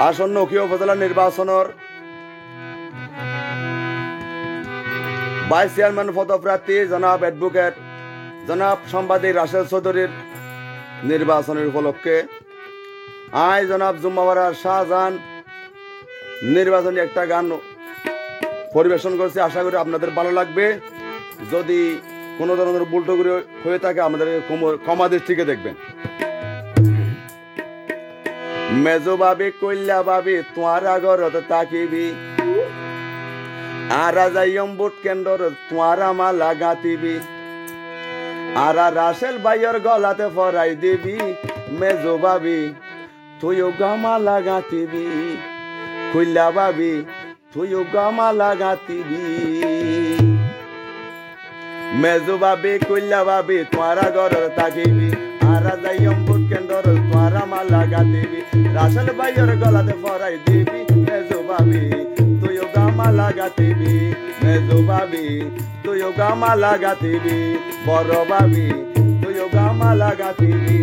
আসন্ন উখিয়া উপজেলা নির্বাচনের ভাইস চেয়ারম্যান পদপ্রার্থী জনাব অ্যাডভোকেট জনাব সাংবাদিক রাশেদ চৌধুরীর নির্বাচনের উপলক্ষে আজ জনাব জুম্মাপাড়া শাহজাহান নির্বাচনী একটা গান পরিবেশন করছি। আশা করি আপনাদের ভালো লাগবে। যদি কোনো ধরনের ভুলটুকুরি হয়ে থাকে আমাদের ক্ষমা দৃষ্টিকে দেখবেন। মেজো ভাবি কইলা ভাবি তোমার আগরত তাকিবি আরা যাইম বুট কেন্দ্র তোমার মালা গাঁথিবি আরা রাসেল ভাইয়ের গলাতে ফরাই দিবি। মেজো ভাবি তুইও গামালা গাঁথিবি কইলা ভাবি তুইও গামালা গাঁথিবি। মেজো ভাবি কইলা ভাবি তোমার আগরত তাকিবি আরা যাইম বুট কেন্দ্র তোমার মালা গাঁথিবি রাসেল ভাইয়ের গলাতে ফরাই দিবি। মেজো ভাবি তুইও গামালা গাঁথিবি মেজো ভাবি তুইও গামালা গাঁথিবি বড় ভাবি তুইও গামালা গাঁথিবি।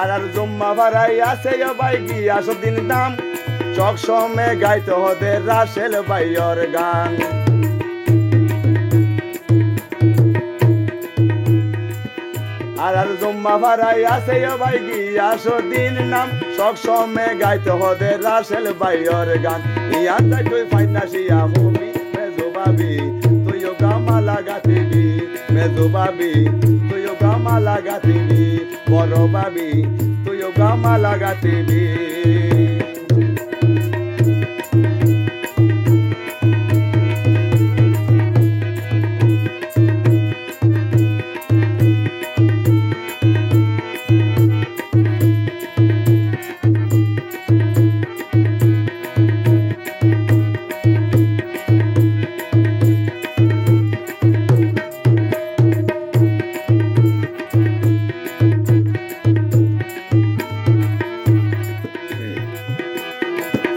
আর জম্মা ভাড়াই আছে ভাই গিয়াস দিন দাম চক সমে গাইতে হতে রাসেল ভাইয়ের গান। আর জম্মা ভাড়াই আছে ভাই গিয়াস দিন নাম চক সমে গাইতে হতে রাসেল ভাইয়ের গান। ইয়ার যাই তুই ফাইনাসিয়া হবি মেজো ভাবি তুইও গামালা গাঁথিবি মেজো ভাবি তুইও গামালা গাঁথিবি বড় ভাবি তুইও গামালা গাঁথিবি।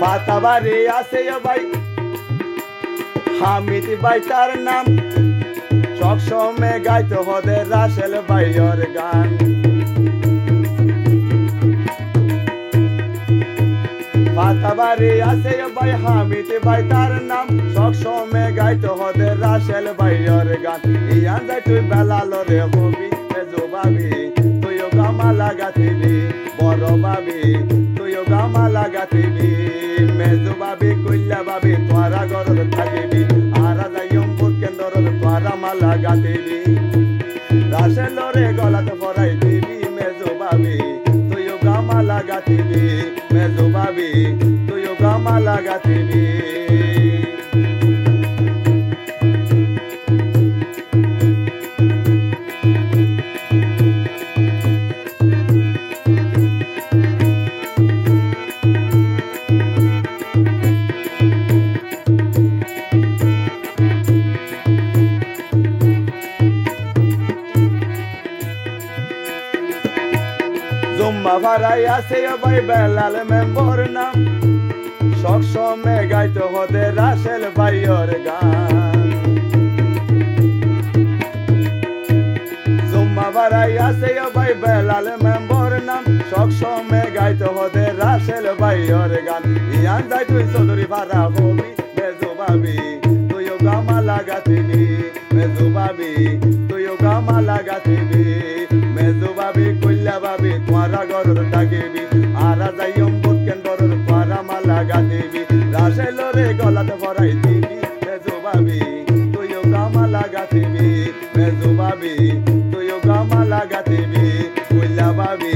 পাতাবাড়ি আছে ভাই হামিদ ভাই তার নাম সব সময় গাইতে হতে রাসেল ভাইয়ের গান। পাতাবাড়ি আছে ভাই হামিদ ভাই তার নাম সব সময় গাইতে হতে রাসেল ভাইয়ের গান। ইয়ান যাই তুই বেলাল রে হবি মেজো ভাবি তুইও গামালা গাঁথিবি বড় ভাবি তুইও গামালা গাঁথিবি। মেজো ভাবি কইলা ভাবি তোমার ঘরত থাকিবি আরা যাইম বুট কেন্দ্র তোমার মালা গাঁথিবি রাসেল রে গলাতে ফরাই দিবি। মেজো ভাবি তুইও গামালা গাঁথিবি মেজো ভাবি তুইও গামালা গাঁথিবি। জম্মা ভাড়াই আছে ভাই বেলাল মেম্বর নাম সব সময় গাইতে হতে রাসেল ভাইয়ের গান। জম্মা ভাড়াই আছে ভাই বেলাল মেম্বর নাম সব সময় গাইতে হতে রাসেল ভাইয়ের গান। ইয়ান যাই তুই চৌধুরী ভাড়া হবি মেজো ভাবি তুইও গামালা গাঁথিবি মেজো ভাবি তুইও গামালা গাঁথিবি। মেজো ভাবি কইলা ভাবি তোমার ঘরত থাকিবি আরা যাইম বুট কেন্দ্র তোমার মালা গাঁথিবি রাসেল রে গলাতে ফরাই দিবি। মেজো ভাবি তুইও গামালা গাঁথিবি মেজো ভাবি তুইও গামালা গাঁথিবি কইলা ভাবি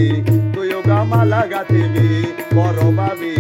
তুইও গামালা গাঁথিবি বড় ভাবি